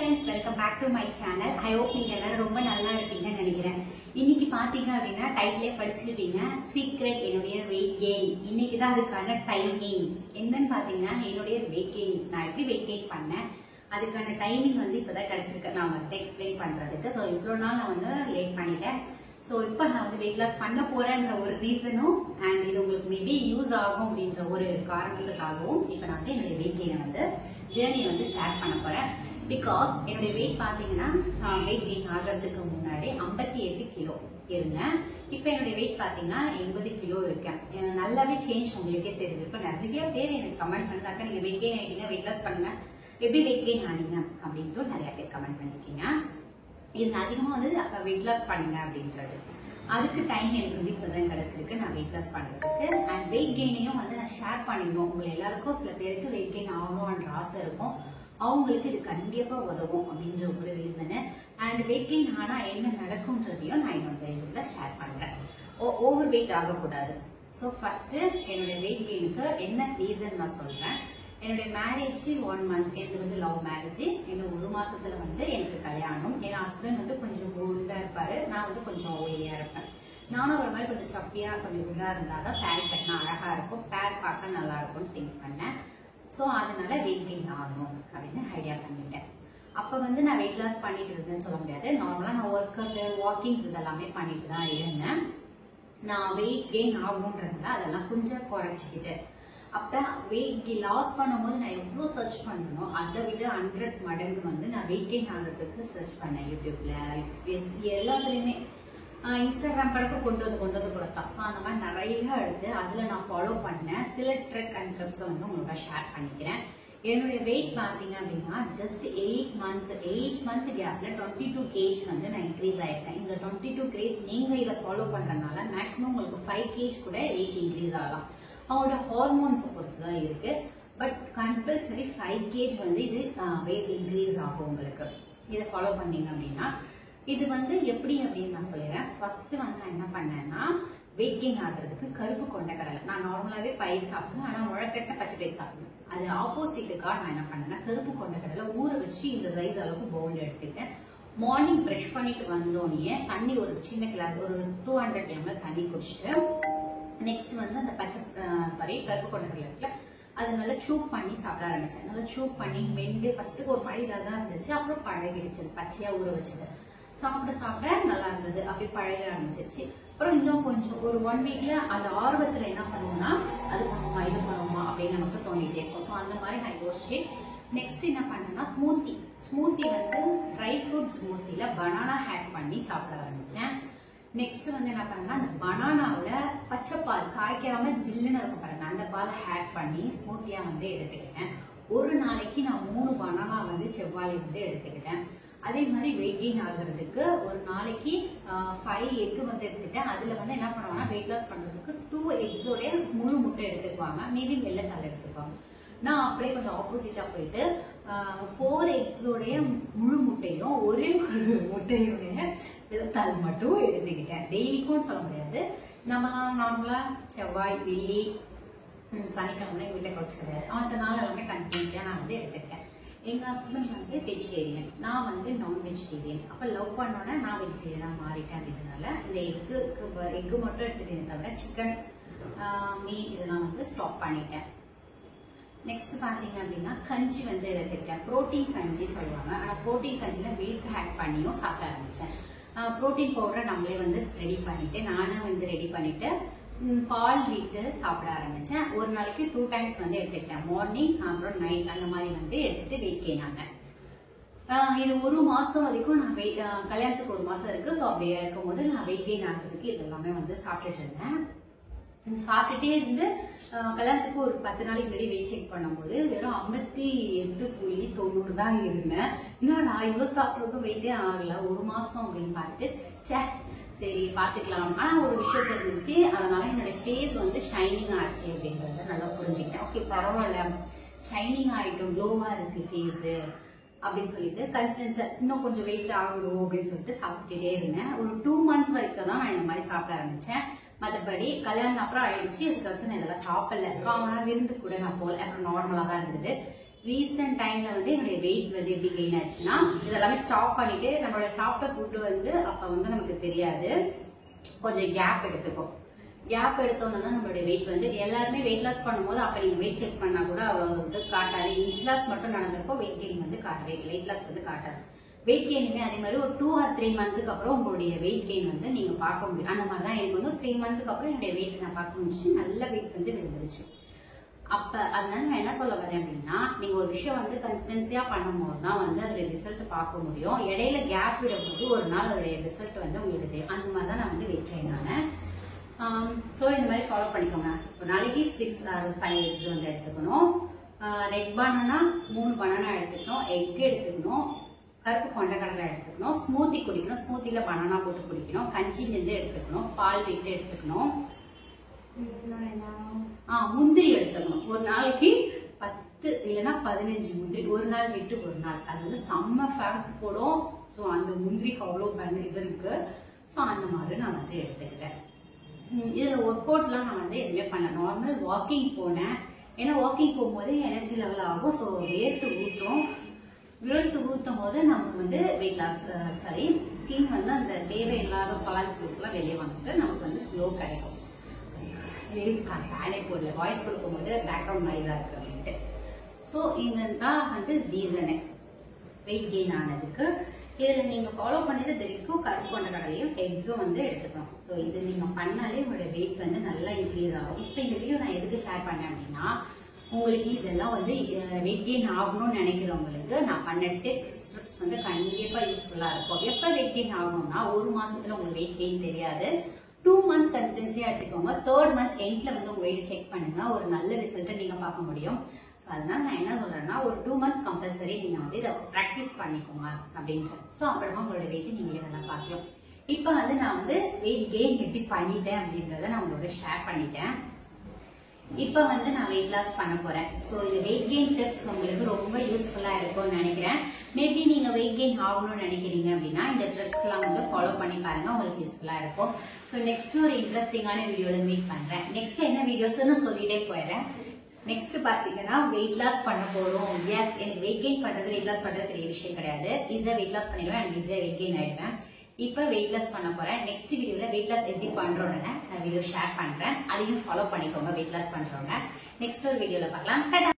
friends, welcome back to my channel. I hope நீங்க எல்லாரும் ரொம்ப நல்லா இருப்பீங்கன்னு நினைக்கிறேன். இன்னைக்கு பாத்தீங்க அப்படின்னா டைட்டிலே படிச்சிருப்பீங்க, சீக்ரெட் என்னுடைய weight gain. இன்னைக்கு தான் அதுக்கான டைமிங் என்னன்னு பாத்தீங்கன்னா என்னுடைய weight gain. நான் எப்படி weight gain பண்ணேன் அதுக்கான டைமிங் வந்து இப்பதான் கிடைச்சிருக்கு. நான் உங்களுக்கு எக்ஸ்பிளைன் பண்றதுக்கு. ஸோ இவ்வளோ நாள் நான் வந்து லேட் பண்ணிட்டேன். ஸோ இப்போ நான் வந்து வெயிட் லாஸ் பண்ண போறேன்ற ஒரு ரீசனும் அண்ட் இது உங்களுக்கு மேபி யூஸ் ஆகும் அப்படின்ற ஒரு காரணத்துக்காகவும் இப்போ நான் வந்து என்னுடைய வெயிட் கெயினை வந்து ஜேர்னியை வந்து ஷேர் பண்ண போறேன். பிகாஸ் என்னுடைய வெயிட் பார்த்தீங்கன்னா வெயிட் கெயின் ஆகிறதுக்கு முன்னாடி 58 கிலோ இருந்தேன். இப்போ என்னுடைய வெயிட் பார்த்தீங்கன்னா 80 கிலோ இருக்கேன். நல்லாவே சேஞ்ச் உங்களுக்கே தெரிஞ்சிருக்கும். நிறைய பேர் எனக்கு கமெண்ட் பண்ணாக்கா நீங்க வெயிட் கெயின் ஆகிட்டீங்க, வெயிட் லாஸ் பண்ணுங்க, எப்படி வெயிட் கெயின் ஆனீங்க அப்படின்ட்டு நிறைய பேர் கமெண்ட் பண்ணிருக்கீங்க. இது அதிகமாக வந்து வெயிட் லாஸ் பண்ணுங்க அப்படின்றது. அதுக்கு டைம் எனக்கு வந்து இப்போதான் கிடைச்சிருக்கு நான் வெயிட் லாஸ் பண்றதுக்கு. அண்ட் வெயிட் கெயினையும் வந்து நான் ஷேர் பண்ணிடுவோம். உங்களை எல்லாருக்கும் சில பேருக்கு வெயிட் கெயின் ஆகணும்ன்ற ஆசை இருக்கும், அவங்களுக்கு இது கண்டிப்பா உதவும் அப்படின்ற ஒரு ரீசனு. அண்ட் வெயிட் கெயின் ஆனா என்ன நடக்கும்ன்றதையும் நான் என்னோட வீடியோல ஷேர் பண்றேன். ஓவர் வெயிட் ஆகக்கூடாது. ஸோ ஃபர்ஸ்ட் என்னோட வெயிட் கெயினுக்கு என்ன ரீசன் நான் சொல்றேன். என்னுடைய மேரேஜ் 1 மந்த், எனக்கு வந்து லவ் மேரேஜ். இன்னும் 1 மாசத்துல வந்து எனக்கு கல்யாணம். என் ஹஸ்பண்ட் வந்து கொஞ்சம் குண்டா இருப்பாரு, நான் வந்து கொஞ்சம் ஒல்லியா இருப்பேன். நானும் ஒரு மாதிரி கொஞ்சம் சப்பியா கொஞ்சம் குண்டா இருந்தாதான் சாரி கட்டினா அழகா இருக்கும், பேர் பார்க்க நல்லா இருக்கும்னு திங்க் பண்ணேன். ஸோ அதனால வெயிட் கெயின் ஆகணும் அப்படின்னு ஐடியா பண்ணிட்டேன். அப்போ வந்து நான் வெயிட் லாஸ் பண்ணிட்டு இருந்தேன்னு சொல்ல முடியாது. நார்மலாக நான் வாக்கிங்ஸ் இதெல்லாமே பண்ணிட்டு தான் இருந்தேன். நான் வெயிட் கெயின் ஆகணுன்றதுனால அதெல்லாம் கொஞ்சம் குறைச்சிக்கிட்டேன். அப்போ வெயிட் லாஸ் பண்ணும்போது நான் எவ்வளோ சர்ச் பண்ணணும், அதை விட 100 மடங்கு வந்து நான் வெயிட் கெயின் ஆகிறதுக்கு சர்ச் பண்ணேன். யூடியூப்ல எல்லாத்துலேயுமே இன்ஸ்டாகிராம் படக்கும் கொண்டு வந்து கொடுத்தான். ஸோ அந்த மாதிரி நிறைய எடுத்து அதில் நான் ஃபாலோ பண்ணேன். சில ட்ரிக் அண்ட் ட்ரிப்ஸை வந்து உங்களோட ஷேர் பண்ணிக்கிறேன். என்னுடைய வெயிட் பார்த்தீங்க அப்படின்னா ஜஸ்ட் 8 மந்த் கேப்ல 22 kg வந்து நான் இன்க்ரீஸ் ஆயிருக்கேன். இந்த 22 kg நீங்க இதை ஃபாலோ பண்றதுனால மேக்ஸிமம் உங்களுக்கு 5 kg கூட வெயிட் இன்க்ரீஸ் ஆகலாம். அவங்களோட ஹார்மோன்ஸை பொறுத்து தான் இருக்கு. பட் கம்பல்சரி 5 kg வந்து இது வெயிட் இன்க்ரீஸ் ஆகும் உங்களுக்கு இதை ஃபாலோ பண்ணீங்க அப்படின்னா. இது வந்து எப்படி அப்படின்னு நான் சொல்லிடுறேன். ஃபர்ஸ்ட் வந்து நான் என்ன பண்ணேன்னா வெயிட் கெயின் ஆகிறதுக்கு கருப்பு கொண்டக்கடலை, நான் நார்மலாவே பயிர் சாப்பிடுவேன், ஆனா முளைக்கட்ட பச்சை பயிர் சாப்பிடுவேன். அது ஆப்போசிட்டுக்காக நான் என்ன பண்ணேன்னா கருப்பு கொண்டக்கடலை ஊற வச்சு இந்த சைஸ் அளவுக்கு பவுல் எடுத்துக்கிட்டேன். மார்னிங் ப்ரஷ் பண்ணிட்டு வந்தோடனே தண்ணி ஒரு சின்ன கிளாஸ் ஒரு 200 ml தண்ணி குடிச்சிட்டு நெக்ஸ்ட் வந்து அந்த கருப்பு கொண்டக்கடலை இருக்குல்ல அது நல்லா சூப் பண்ணி சாப்பிட ஆரம்பிச்சேன். நல்லா சூப் பண்ணி மெண்டு ஃபர்ஸ்ட் ஒரு மாதிரி இதாக தான் இருந்துச்சு, அப்புறம் பழகிடுச்சு. பச்சையா ஊற வச்சது சாப்பிட நல்லா இருந்தது, அப்படி பழக ஆரம்பிச்சிருச்சு. அப்புறம் இன்னும் கொஞ்சம் ஒரு 1 வீக்ல அந்த ஆர்வத்துல என்ன பண்ணுவோம்னா அது பண்ணுவோமா இது பண்ணுவோமா அப்படின்னு நமக்கு தோணிட்டே இருக்கும். ஸோ அந்த மாதிரி நான் யோசிச்சு நெக்ஸ்ட் என்ன பண்ணேன்னா ஸ்மூத்தி வந்து ட்ரை ஃப்ரூட் ஸ்மூத்தில பனானா ஆட் பண்ணி சாப்பிட ஆரம்பிச்சேன். நெக்ஸ்ட் வந்து என்ன பண்ணேன்னா அந்த பனானாவில் பச்சை பால் காய்க்காம ஜில்லுன்னு இருக்கும் பாருங்க, அந்த பால் ஆட் பண்ணி ஸ்மூத்தியா வந்து எடுத்துக்கிட்டேன். ஒரு நாளைக்கு நான் 3 பனானா வந்து செவ்வாழை வந்து எடுத்துக்கிட்டேன். அதே மாதிரி வெயிட் கெயின் ஆகிறதுக்கு ஒரு நாளைக்கு 5 எக் வந்து எடுத்துட்டேன். அதுல வந்து என்ன பண்ணுவாங்கன்னா வெயிட் லாஸ் பண்றதுக்கு 2 எக்ஸோட முழு முட்டை எடுத்துக்குவாங்க, மீதி வெள்ளைத்தாள் எடுத்துக்குவாங்க. நான் அப்படியே கொஞ்சம் ஆப்போசிட்டா போயிட்டு 4 எக்ஸோடைய முழு முட்டையும் ஒரே ஒரு முட்டையுடைய வெள்ளைத்தாள் மட்டும் எடுத்துக்கிட்டேன். டெய்லிக்கும் சொல்ல முடியாது, நம்ம நார்மலா செவ்வாய் வெள்ளி சனிக்கிழமை வீட்டில் கவுச்சு கிடையாது, மற்ற நாள் எல்லாமே கன்சிஸ்டன்சியா நான் வந்து எடுத்துக்கிட்டேன். எங்க ஹஸ்பண்ட் வந்து வெஜிடேரியன், நான் வந்து நான் வெஜிடேரியன். அப்ப லவ் பண்ணோன்னே நான் வெஜிடேரியனா மாறிட்டேன். அப்படின்றதுனால இந்த எக்கு மட்டும் எடுத்துட்டேன், தவிர சிக்கன் மீன் இதெல்லாம் வந்து ஸ்டாப் பண்ணிட்டேன். நெக்ஸ்ட் பாத்தீங்க அப்படின்னா கஞ்சி வந்து எடுத்துக்கிட்டேன். புரோட்டீன் கஞ்சி சொல்லுவாங்க, ஆனா புரோட்டீன் கஞ்சில மில்க் ஆட் பண்ணியும் சாப்பிட ஆரம்பிச்சேன். புரோட்டீன் பவுடரை நம்மளே வந்து ரெடி பண்ணிட்டு நானும் வந்து ரெடி பண்ணிட்டு பால் விட்டு சாப்பிட ஆரம்பிச்சேன். ஒரு நாளைக்கு 2 டைம்ஸ் வந்து எடுத்துக்கிட்டேன், மார்னிங் அப்புறம் நைட் அந்த மாதிரி வந்து எடுத்துட்டு வெயிட் கெயின் ஆனேன். இது 1 மாசம் வரைக்கும் நான் கல்யாணத்துக்கு 1 மாசம் இருக்கு. ஸோ அப்படியே இருக்கும்போது நான் வெயிட் கெயின் ஆகிறதுக்கு இதெல்லாமே வந்து சாப்பிட்டுட்டு இருந்தேன். சாப்பிட்டுட்டே இருந்து கல்யாணத்துக்கு ஒரு 10 நாளைக்கு முன்னாடி வெயிட் செக் பண்ணும்போது வெறும் 58.90 தான் இருந்தேன். இன்னும் நான் இவ்வளவு சாப்பிட்றதுக்கும் வெயிட்டே ஆகல 1 மாசம் அப்படின்னு பார்த்துட்டு சரி பாத்துக்கலாம். ஆனா ஒரு விஷயம் தெரிஞ்சிச்சு, அதனால என்னோட ஃபேஸ் வந்து ஷைனிங் ஆச்சு அப்படின்றத நல்லா புரிஞ்சுக்கிட்டேன். ஓகே பரவாயில்ல, ஷைனிங் ஆயிட்டும், க்ளோவா இருக்கு ஃபேஸ் அப்படின்னு சொல்லிட்டு கன்சிஸ்டன்ஸா இன்னும் கொஞ்சம் வெயிட் ஆகணும் அப்படின்னு சொல்லிட்டு சாப்பிட்டுட்டே இருந்தேன். ஒரு 2 மந்த் வரைக்கும் தான் நான் இந்த மாதிரி சாப்பிட ஆரம்பிச்சேன். மற்றபடி கல்யாணம் அப்புறம் ஆயிடுச்சு. அதுக்கடுத்து நான் இதெல்லாம் சாப்பிடல. அவனா விருந்து கூட நான் போல, அப்புறம் நார்மலா தான் இருந்தது. ரீசெண்ட் டைம்ல வந்து என்னுடைய வெயிட் வந்து எப்படி கெயின் ஆச்சுன்னா, இதெல்லாமே ஸ்டாப் பண்ணிட்டு நம்மளோட சாப்பிட்ட ஃபுட் வந்து அப்ப வந்து நமக்கு தெரியாது, கொஞ்சம் கேப் எடுத்துக்கும். கேப் எடுத்தோம்னா தான் நம்மளுடைய வெயிட் வந்து எல்லாருமே வெயிட் லாஸ் பண்ணும்போது அப்ப நீங்க வெயிட் செக் பண்ணா கூட வந்து காட்டாது. இன்ச் லாஸ் மட்டும் நடந்திருக்கும், வெயிட் கெயின் வந்து காட்டவே, வெயிட் லாஸ் வந்து காட்டாது. வெயிட் கெயினுமே அதே மாதிரி ஒரு 2 or 3 மந்த்துக்கு அப்புறம் உங்களுடைய வெயிட் கெயின் வந்து நீங்க பார்க்க முடியும். அந்த மாதிரி தான் எனக்கு வந்து 3 மந்த்துக்கு அப்புறம் என்னுடைய வெயிட் நான் பார்க்க முடிச்சு, நல்ல வெயிட் வந்து விழுந்துருச்சு. அப்ப அதனால நான் என்ன சொல்ல வரேன் அப்படின்னா, நீங்க ஒரு விஷயம் வந்து கன்சிஸ்டன்சியா பண்ணும்போது தான் வந்து அதோட ரிசல்ட் பார்க்க முடியும். இடையில கேப் விடும்போது ஒரு நாள் அதோடைய ரிசல்ட் வந்து உங்களுக்கு தெரியும். அந்த மாதிரி தான் நான் வந்து வெயிட் கெயின் ஆனேன். ஸோ இந்த மாதிரி ஃபாலோ பண்ணிக்கோங்க. ஒரு நாளைக்கு 6 or 5 eggs வந்து எடுத்துக்கணும். ரெட் பனானா 3 பனானா எடுத்துக்கணும், எக் எடுத்துக்கணும், கருப்பு கொண்டக்கடலை எடுத்துக்கணும், ஸ்மூத்தி குடிக்கணும், ஸ்மூத்தில பனானா போட்டு குடிக்கணும், கஞ்சி நெஞ்சு எடுத்துக்கணும், பால் விட்டு எடுத்துக்கணும், முந்திரி எடுத்துக்கணும். ஒரு நாளைக்கு 10 இல்லைன்னா 15 முந்திரி, ஒரு நாள் விட்டு ஒரு நாள். அது வந்து செம்ம ஃபேட் போடும். ஸோ அந்த முந்திரிக்கு அவ்வளோ இது இருக்கு. ஸோ அந்த மாதிரி நான் வந்து எடுத்துக்கிட்டேன். இதுல ஒர்க் அவுட்லாம் நான் வந்து எதுவுமே பண்ணல, நார்மல் வாக்கிங் போனேன். ஏன்னா வாக்கிங் போகும்போது எனர்ஜி லெவல் ஆகும். ஸோ வேர்த்து ஊற்றும், விழுத்து ஊற்றும் போது நமக்கு வந்து வெயிட் லாஸ் சாரி ஸ்கின் வந்து அந்த தேவையில்லாத கொலாஸ்ட்ரால்ஸ்லாம் வெளியே வந்துட்டு நமக்கு வந்து ஸ்லோ கிடைக்கும். ஃபேனே போடல, வாய்ஸ் கொடுக்கும்போது பேக்ரவுண்ட் நாய்ஸா இருக்கு அப்படின்ட்டு. ஸோ இதுதான் வந்து ரீசனு வெயிட் கெயின் ஆனதுக்கு. இதுல நீங்க ஃபாலோ பண்ணது தெரியும், கருப்பு கொண்ட கடலையும் எக்ஸும் வந்து எடுத்துக்கணும். ஸோ இது நீங்க பண்ணாலே உங்களோட வெயிட் வந்து நல்லா இன்க்ரீஸ் ஆகும். இப்போ இந்த வீடியோ நான் எதுக்கு ஷேர் பண்ணேன் அப்படின்னா, உங்களுக்கு இதெல்லாம் வந்து வெயிட் கெயின் ஆகணும்னு நினைக்கிறவங்களுக்கு நான் பண்ண டிப்ஸ் வந்து கண்டிப்பா யூஸ்ஃபுல்லா இருக்கும். எப்ப வெயிட் கெயின் ஆகணும்னா, ஒரு மாசத்துல உங்களுக்கு வெயிட் கெயின் தெரியாது, 2 month கன்சிஸ்டன்சியா எடுத்துக்கோங்க. 3rd month எண்ட்ல வந்து உங்க வெயிட் செக் பண்ணுங்க, ஒரு நல்ல ரிசல்ட்டை நீங்க பார்க்க முடியும். ஸோ அதனால நான் என்ன சொல்றேன்னா, ஒரு 2 month கம்பல்சரி நீங்க வந்து இதை ப்ராக்டிஸ் பண்ணிக்கோங்க அப்படின்ட்டு. ஸோ அப்புறமா உங்களோட வெயிட் நீங்க இதெல்லாம் பார்க்கலாம். இப்போ வந்து நான் வந்து வெயிட் கெயின் எப்படி பண்ணிட்டேன் அப்படின்றத நான் உங்களோட ஷேர் பண்ணிட்டேன். இப்போ வந்து நான் வெயிட் லாஸ் பண்ண போறேன். ஸோ இந்த வெயிட் கெயின் டிப்ஸ் உங்களுக்கு ரொம்ப யூஸ்ஃபுல்லா இருக்கும்னு நினைக்கிறேன். மேபி நீங்க வெயிட் கெயின் ஆகணும்னு நினைக்கிறீங்க அப்படின்னா இந்த ட்ரிக்ஸ் எல்லாம் வந்து ஃபாலோ பண்ணி பாருங்க, உங்களுக்கு யூஸ்ஃபுல்லா இருக்கும். ஸோ நெக்ஸ்ட் ஒரு இன்ட்ரெஸ்டிங்கான வீடியோல மீட் பண்றேன். நெக்ஸ்ட் என்ன வீடியோஸ்ன்னு சொல்லிட்டே போயிடுறேன். நெக்ஸ்ட் பாத்தீங்கன்னா வெயிட் லாஸ் பண்ண போறோம். எஸ், எனக்கு வெயிட் கெயின் பண்றது வெயிட் லாஸ் பண்றது பெரிய விஷயம் கிடையாது. ஈஸியா வெயிட் லாஸ் பண்ணிடுவேன் அண்ட் ஈஸியா வெயிட் கெயின் ஆயிடுவேன். இப்போ வெயிட் லாஸ் பண்ண போறேன். நெக்ஸ்ட் வீடியோல வெயிட் லாஸ் எப்படி பண்றோம்னு நான் வீடியோ ஷேர் பண்றேன். அதையும் ஃபாலோ பண்ணிக்கோங்க வெயிட் லாஸ் பண்றவங்க. நெக்ஸ்ட் ஒரு வீடியோல பார்க்கலாம்.